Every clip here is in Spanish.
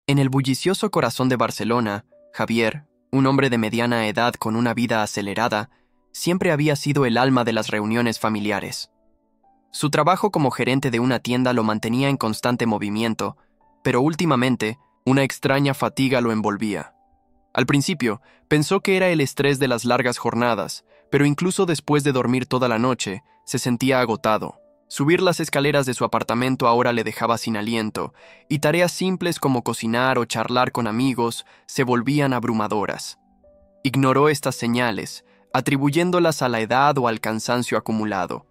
En el bullicioso corazón de Barcelona, Javier, un hombre de mediana edad con una vida acelerada, siempre había sido el alma de las reuniones familiares. Su trabajo como gerente de una tienda lo mantenía en constante movimiento, pero últimamente, una extraña fatiga lo envolvía. Al principio, pensó que era el estrés de las largas jornadas, pero incluso después de dormir toda la noche, se sentía agotado. Subir las escaleras de su apartamento ahora le dejaba sin aliento, y tareas simples como cocinar o charlar con amigos se volvían abrumadoras. Ignoró estas señales, atribuyéndolas a la edad o al cansancio acumulado.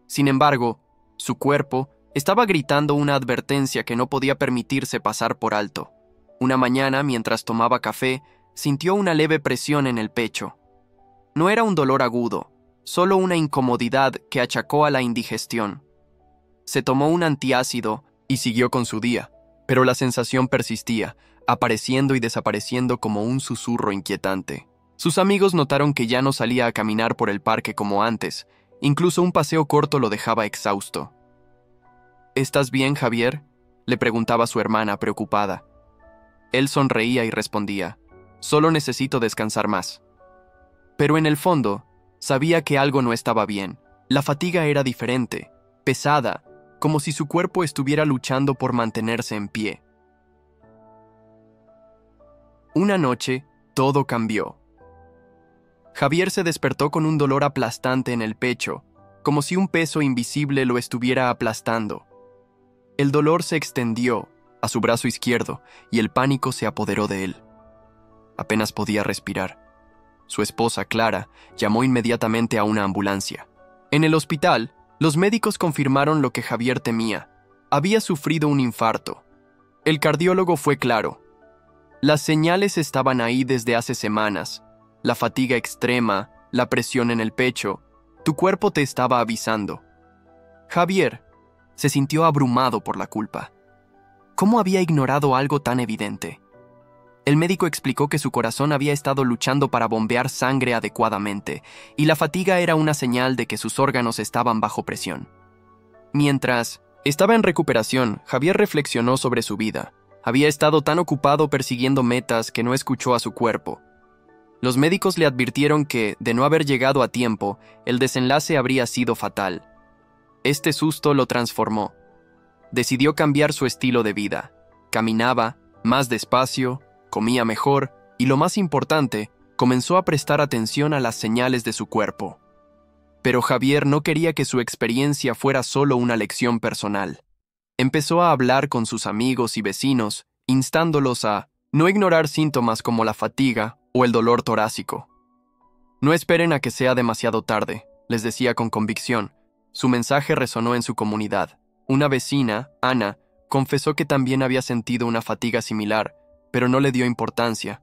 Sin embargo, su cuerpo estaba gritando una advertencia que no podía permitirse pasar por alto. Una mañana, mientras tomaba café, sintió una leve presión en el pecho. No era un dolor agudo, solo una incomodidad que achacó a la indigestión. Se tomó un antiácido y siguió con su día, pero la sensación persistía, apareciendo y desapareciendo como un susurro inquietante. Sus amigos notaron que ya no salía a caminar por el parque como antes, incluso un paseo corto lo dejaba exhausto. ¿Estás bien, Javier?, le preguntaba su hermana, preocupada. Él sonreía y respondía, solo necesito descansar más. Pero en el fondo, sabía que algo no estaba bien. La fatiga era diferente, pesada, como si su cuerpo estuviera luchando por mantenerse en pie. Una noche, todo cambió. Javier se despertó con un dolor aplastante en el pecho, como si un peso invisible lo estuviera aplastando. El dolor se extendió a su brazo izquierdo y el pánico se apoderó de él. Apenas podía respirar. Su esposa, Clara, llamó inmediatamente a una ambulancia. En el hospital, los médicos confirmaron lo que Javier temía. Había sufrido un infarto. El cardiólogo fue claro. Las señales estaban ahí desde hace semanas. La fatiga extrema, la presión en el pecho. Tu cuerpo te estaba avisando. Javier se sintió abrumado por la culpa. ¿Cómo había ignorado algo tan evidente? El médico explicó que su corazón había estado luchando para bombear sangre adecuadamente, y la fatiga era una señal de que sus órganos estaban bajo presión. Mientras estaba en recuperación, Javier reflexionó sobre su vida. Había estado tan ocupado persiguiendo metas que no escuchó a su cuerpo. Los médicos le advirtieron que, de no haber llegado a tiempo, el desenlace habría sido fatal. Este susto lo transformó. Decidió cambiar su estilo de vida. Caminaba más despacio, comía mejor y, lo más importante, comenzó a prestar atención a las señales de su cuerpo. Pero Javier no quería que su experiencia fuera solo una lección personal. Empezó a hablar con sus amigos y vecinos, instándolos a no ignorar síntomas como la fatiga o el dolor torácico. No esperen a que sea demasiado tarde, les decía con convicción. Su mensaje resonó en su comunidad. Una vecina, Ana, confesó que también había sentido una fatiga similar, pero no le dio importancia.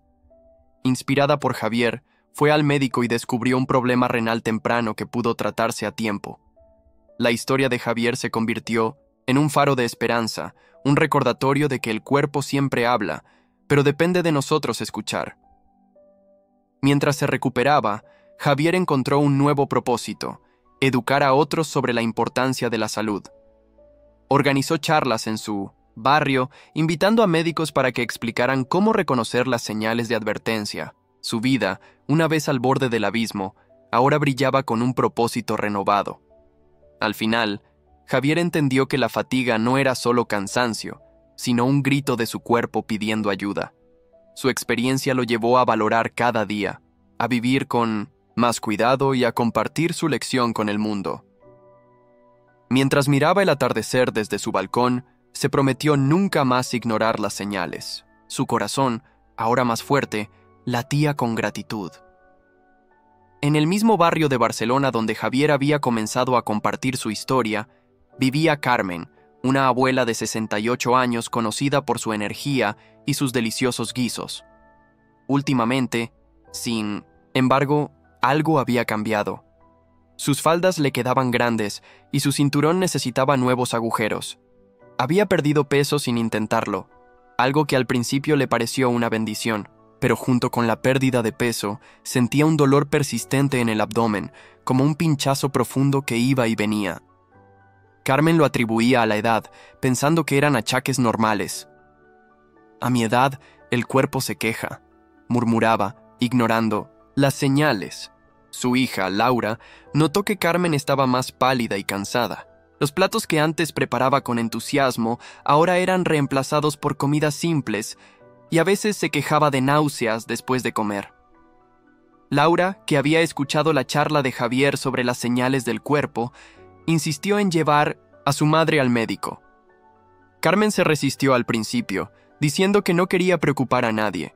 Inspirada por Javier, fue al médico y descubrió un problema renal temprano que pudo tratarse a tiempo. La historia de Javier se convirtió en un faro de esperanza, un recordatorio de que el cuerpo siempre habla, pero depende de nosotros escuchar. Mientras se recuperaba, Javier encontró un nuevo propósito: educar a otros sobre la importancia de la salud. Organizó charlas en su barrio, invitando a médicos para que explicaran cómo reconocer las señales de advertencia. Su vida, una vez al borde del abismo, ahora brillaba con un propósito renovado. Al final, Javier entendió que la fatiga no era solo cansancio, sino un grito de su cuerpo pidiendo ayuda. Su experiencia lo llevó a valorar cada día, a vivir con más cuidado y a compartir su lección con el mundo. Mientras miraba el atardecer desde su balcón, se prometió nunca más ignorar las señales. Su corazón, ahora más fuerte, latía con gratitud. En el mismo barrio de Barcelona donde Javier había comenzado a compartir su historia, vivía Carmen, una abuela de 68 años conocida por su energía y sus deliciosos guisos. Últimamente, sin embargo, algo había cambiado. Sus faldas le quedaban grandes y su cinturón necesitaba nuevos agujeros. Había perdido peso sin intentarlo, algo que al principio le pareció una bendición, pero junto con la pérdida de peso, sentía un dolor persistente en el abdomen, como un pinchazo profundo que iba y venía. Carmen lo atribuía a la edad, pensando que eran achaques normales. A mi edad, el cuerpo se queja, murmuraba, ignorando las señales. Su hija, Laura, notó que Carmen estaba más pálida y cansada. Los platos que antes preparaba con entusiasmo ahora eran reemplazados por comidas simples y a veces se quejaba de náuseas después de comer. Laura, que había escuchado la charla de Javier sobre las señales del cuerpo, insistió en llevar a su madre al médico. Carmen se resistió al principio, diciendo que no quería preocupar a nadie.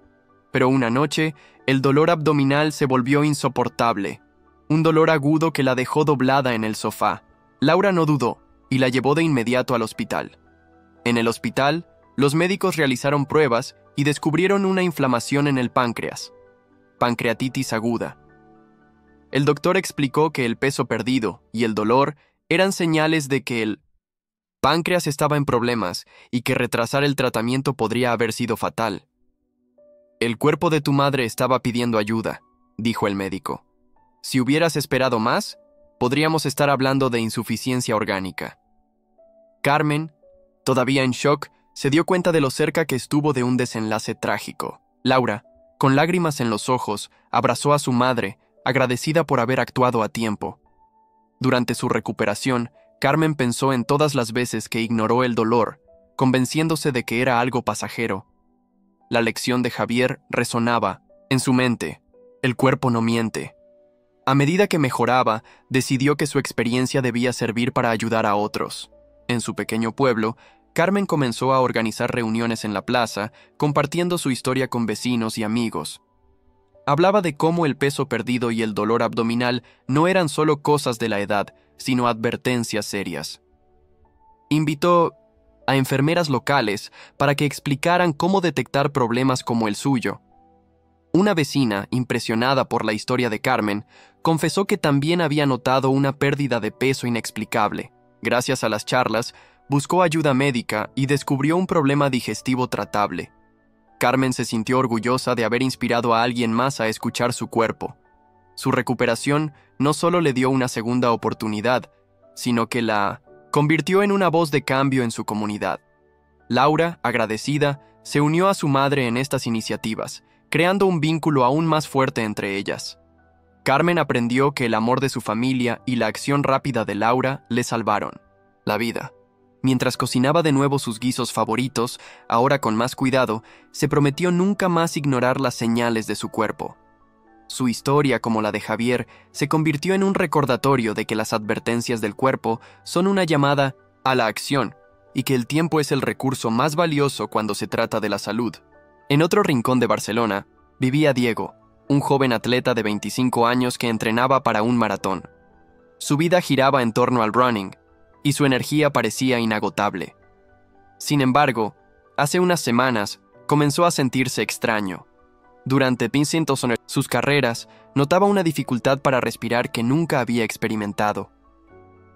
Pero una noche, el dolor abdominal se volvió insoportable, un dolor agudo que la dejó doblada en el sofá. Laura no dudó y la llevó de inmediato al hospital. En el hospital, los médicos realizaron pruebas y descubrieron una inflamación en el páncreas, pancreatitis aguda. El doctor explicó que el peso perdido y el dolor eran señales de que el páncreas estaba en problemas y que retrasar el tratamiento podría haber sido fatal. El cuerpo de tu madre estaba pidiendo ayuda, dijo el médico. Si hubieras esperado más, podríamos estar hablando de insuficiencia orgánica. Carmen, todavía en shock, se dio cuenta de lo cerca que estuvo de un desenlace trágico. Laura, con lágrimas en los ojos, abrazó a su madre, agradecida por haber actuado a tiempo. Durante su recuperación, Carmen pensó en todas las veces que ignoró el dolor, convenciéndose de que era algo pasajero. La lección de Javier resonaba en su mente: el cuerpo no miente. A medida que mejoraba, decidió que su experiencia debía servir para ayudar a otros. En su pequeño pueblo, Carmen comenzó a organizar reuniones en la plaza, compartiendo su historia con vecinos y amigos. Hablaba de cómo el peso perdido y el dolor abdominal no eran solo cosas de la edad, sino advertencias serias. Invitó a enfermeras locales para que explicaran cómo detectar problemas como el suyo. Una vecina, impresionada por la historia de Carmen, confesó que también había notado una pérdida de peso inexplicable. Gracias a las charlas, buscó ayuda médica y descubrió un problema digestivo tratable. Carmen se sintió orgullosa de haber inspirado a alguien más a escuchar su cuerpo. Su recuperación no solo le dio una segunda oportunidad, sino que la convirtió en una voz de cambio en su comunidad. Laura, agradecida, se unió a su madre en estas iniciativas, creando un vínculo aún más fuerte entre ellas. Carmen aprendió que el amor de su familia y la acción rápida de Laura le salvaron la vida. Mientras cocinaba de nuevo sus guisos favoritos, ahora con más cuidado, se prometió nunca más ignorar las señales de su cuerpo. Su historia, como la de Javier, se convirtió en un recordatorio de que las advertencias del cuerpo son una llamada a la acción y que el tiempo es el recurso más valioso cuando se trata de la salud. En otro rincón de Barcelona, vivía Diego, un joven atleta de 25 años que entrenaba para un maratón. Su vida giraba en torno al running, y su energía parecía inagotable. Sin embargo, hace unas semanas comenzó a sentirse extraño. Durante sus carreras, notaba una dificultad para respirar que nunca había experimentado.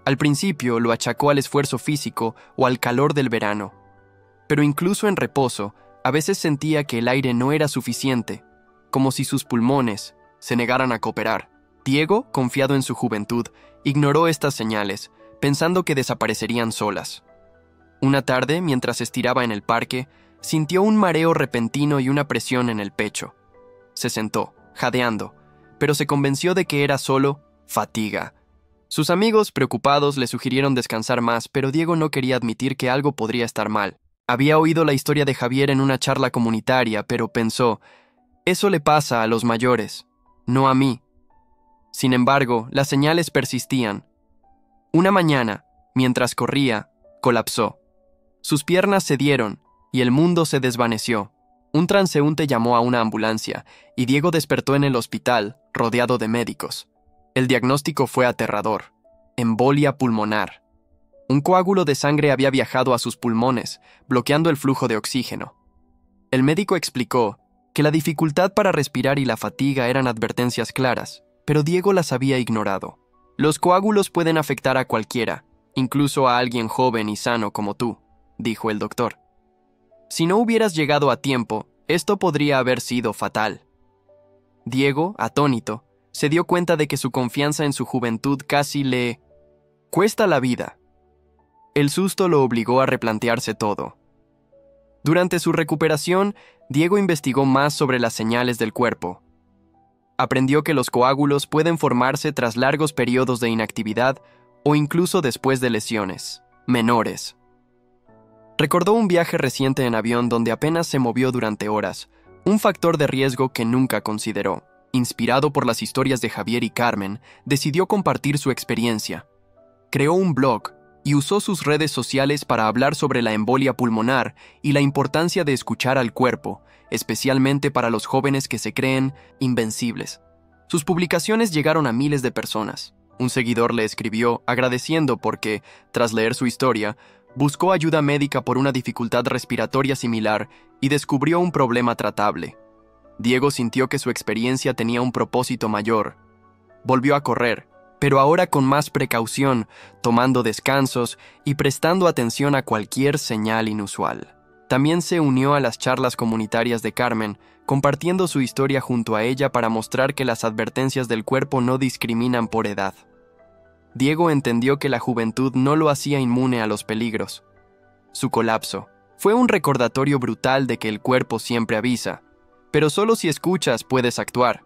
Al principio lo achacó al esfuerzo físico o al calor del verano, pero incluso en reposo, a veces sentía que el aire no era suficiente, como si sus pulmones se negaran a cooperar. Diego, confiado en su juventud, ignoró estas señales, pensando que desaparecerían solas. Una tarde, mientras estiraba en el parque, sintió un mareo repentino y una presión en el pecho. Se sentó, jadeando, pero se convenció de que era solo fatiga. Sus amigos, preocupados, le sugirieron descansar más, pero Diego no quería admitir que algo podría estar mal. Había oído la historia de Javier en una charla comunitaria, pero pensó: eso le pasa a los mayores, no a mí. Sin embargo, las señales persistían. Una mañana, mientras corría, colapsó. Sus piernas cedieron y el mundo se desvaneció. Un transeúnte llamó a una ambulancia y Diego despertó en el hospital, rodeado de médicos. El diagnóstico fue aterrador: embolia pulmonar. Un coágulo de sangre había viajado a sus pulmones, bloqueando el flujo de oxígeno. El médico explicó que la dificultad para respirar y la fatiga eran advertencias claras, pero Diego las había ignorado. Los coágulos pueden afectar a cualquiera, incluso a alguien joven y sano como tú, dijo el doctor. Si no hubieras llegado a tiempo, esto podría haber sido fatal. Diego, atónito, se dio cuenta de que su confianza en su juventud casi le cuesta la vida. El susto lo obligó a replantearse todo. Durante su recuperación, Diego investigó más sobre las señales del cuerpo. Aprendió que los coágulos pueden formarse tras largos periodos de inactividad o incluso después de lesiones menores. Recordó un viaje reciente en avión donde apenas se movió durante horas, un factor de riesgo que nunca consideró. Inspirado por las historias de Javier y Carmen, decidió compartir su experiencia. Creó un blog y usó sus redes sociales para hablar sobre la embolia pulmonar y la importancia de escuchar al cuerpo, especialmente para los jóvenes que se creen invencibles. Sus publicaciones llegaron a miles de personas. Un seguidor le escribió agradeciendo porque, tras leer su historia, buscó ayuda médica por una dificultad respiratoria similar y descubrió un problema tratable. Diego sintió que su experiencia tenía un propósito mayor. Volvió a correr, pero ahora con más precaución, tomando descansos y prestando atención a cualquier señal inusual. También se unió a las charlas comunitarias de Carmen, compartiendo su historia junto a ella para mostrar que las advertencias del cuerpo no discriminan por edad. Diego entendió que la juventud no lo hacía inmune a los peligros. Su colapso fue un recordatorio brutal de que el cuerpo siempre avisa, pero solo si escuchas puedes actuar.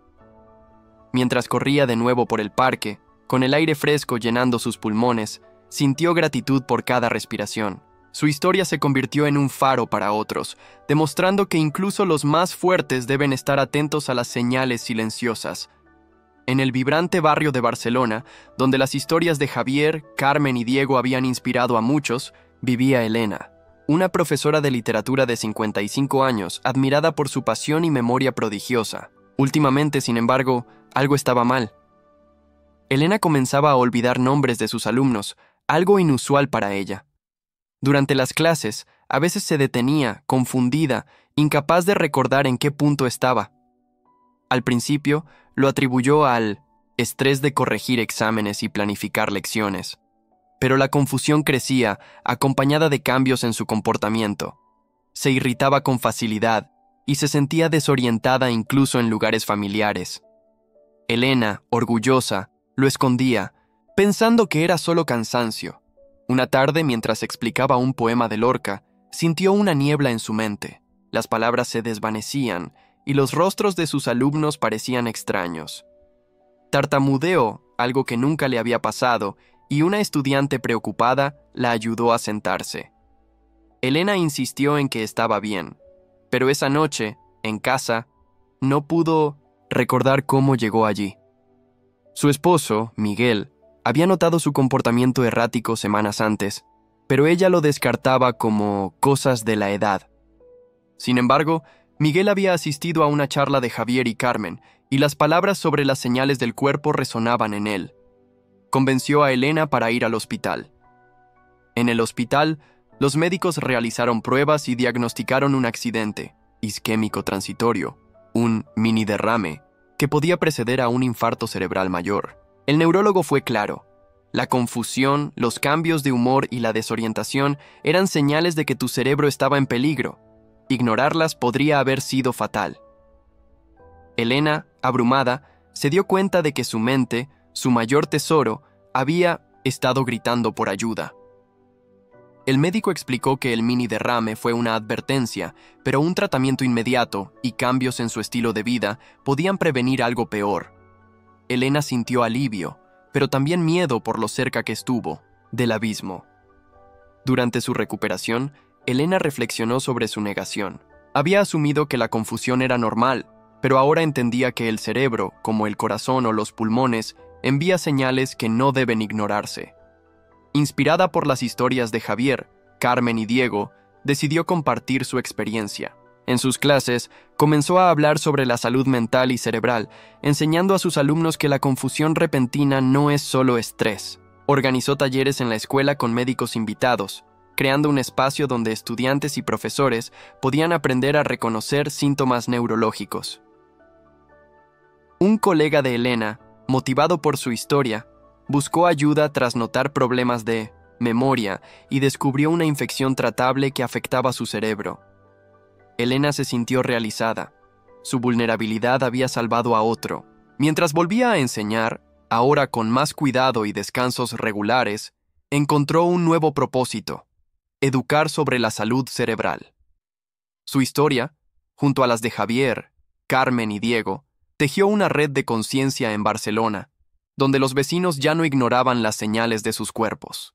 Mientras corría de nuevo por el parque, con el aire fresco llenando sus pulmones, sintió gratitud por cada respiración. Su historia se convirtió en un faro para otros, demostrando que incluso los más fuertes deben estar atentos a las señales silenciosas. En el vibrante barrio de Barcelona, donde las historias de Javier, Carmen y Diego habían inspirado a muchos, vivía Elena, una profesora de literatura de 55 años, admirada por su pasión y memoria prodigiosa. Últimamente, sin embargo, algo estaba mal. Elena comenzaba a olvidar nombres de sus alumnos, algo inusual para ella. Durante las clases, a veces se detenía, confundida, incapaz de recordar en qué punto estaba. Al principio, lo atribuyó al estrés de corregir exámenes y planificar lecciones. Pero la confusión crecía, acompañada de cambios en su comportamiento. Se irritaba con facilidad y se sentía desorientada incluso en lugares familiares. Elena, orgullosa, lo escondía, pensando que era solo cansancio. Una tarde, mientras explicaba un poema de Lorca, sintió una niebla en su mente. Las palabras se desvanecían y los rostros de sus alumnos parecían extraños. Tartamudeó, algo que nunca le había pasado, y una estudiante preocupada la ayudó a sentarse. Elena insistió en que estaba bien, pero esa noche, en casa, no pudo recordar cómo llegó allí. Su esposo, Miguel, había notado su comportamiento errático semanas antes, pero ella lo descartaba como cosas de la edad. Sin embargo, Miguel había asistido a una charla de Javier y Carmen, y las palabras sobre las señales del cuerpo resonaban en él. Convenció a Elena para ir al hospital. En el hospital, los médicos realizaron pruebas y diagnosticaron un accidente isquémico transitorio, un mini derrame, que podía preceder a un infarto cerebral mayor. El neurólogo fue claro. La confusión, los cambios de humor y la desorientación eran señales de que tu cerebro estaba en peligro. Ignorarlas podría haber sido fatal. Elena, abrumada, se dio cuenta de que su mente, su mayor tesoro, había estado gritando por ayuda. El médico explicó que el mini derrame fue una advertencia, pero un tratamiento inmediato y cambios en su estilo de vida podían prevenir algo peor. Elena sintió alivio, pero también miedo por lo cerca que estuvo del abismo. Durante su recuperación, Elena reflexionó sobre su negación. Había asumido que la confusión era normal, pero ahora entendía que el cerebro, como el corazón o los pulmones, envía señales que no deben ignorarse. Inspirada por las historias de Javier, Carmen y Diego, decidió compartir su experiencia. En sus clases, comenzó a hablar sobre la salud mental y cerebral, enseñando a sus alumnos que la confusión repentina no es solo estrés. Organizó talleres en la escuela con médicos invitados, creando un espacio donde estudiantes y profesores podían aprender a reconocer síntomas neurológicos. Un colega de Elena, motivado por su historia, buscó ayuda tras notar problemas de memoria y descubrió una infección tratable que afectaba su cerebro. Elena se sintió realizada. Su vulnerabilidad había salvado a otro. Mientras volvía a enseñar, ahora con más cuidado y descansos regulares, encontró un nuevo propósito: educar sobre la salud cerebral. Su historia, junto a las de Javier, Carmen y Diego, tejió una red de conciencia en Barcelona, donde los vecinos ya no ignoraban las señales de sus cuerpos.